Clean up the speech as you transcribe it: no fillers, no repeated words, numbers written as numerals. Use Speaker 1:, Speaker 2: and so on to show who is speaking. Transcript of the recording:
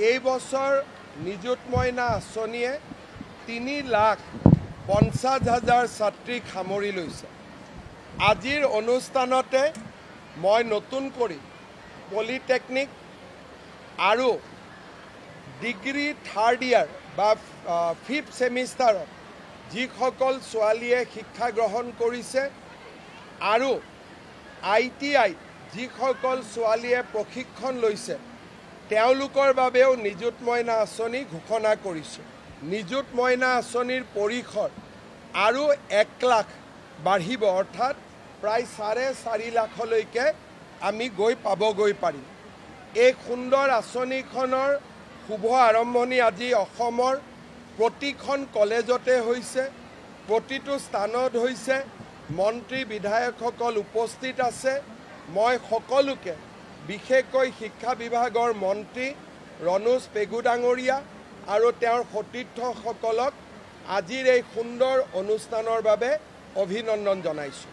Speaker 1: এই বছৰ নিযুত মইনা আঁচনিয়ে 3,50,000 ছাত্ৰীক সামৰি লৈছে। আজিৰ অনুষ্ঠানতে মই নতুন কৰি পলিটেকনিক আৰু ডিগ্ৰী থাৰ্ড ইয়াৰ বা 5th সেমিষ্টাৰত যিসকল ছোৱালীয়ে শিক্ষা গ্ৰহণ কৰিছে আৰু ITI যিসকল ছোৱালীয়ে প্ৰশিক্ষণ লৈছে তেওঁলোকৰ বাবেও নিযুত মইনা আঁচনি ঘোষণা কৰিছে। নিযুত মইনা আঁচনিৰ পৰিসৰ আৰু 1 লাখ বাঢ়িব, অৰ্থাৎ প্ৰায় 4.5 লাখলৈকে আমি পাবগৈ পাৰিম। এই সুন্দৰ আঁচনিখনৰ শুভ আৰম্ভণি আজি অসমৰ প্ৰতিখন কলেজতে হৈছে, প্ৰতিটো স্থানত হৈছে। মন্ত্ৰী বিধায়কসকল উপস্থিত আছে। মই সকলোকে বিশেষকৈ শিক্ষা বিভাগৰ মন্ত্ৰী ৰণোজ পেগু ডাঙৰীয়া আৰু তেওঁৰ সতীৰ্থসকলক আজিৰ এই সুন্দৰ অনুষ্ঠানৰ বাবে অভিনন্দন জনাইছোঁ।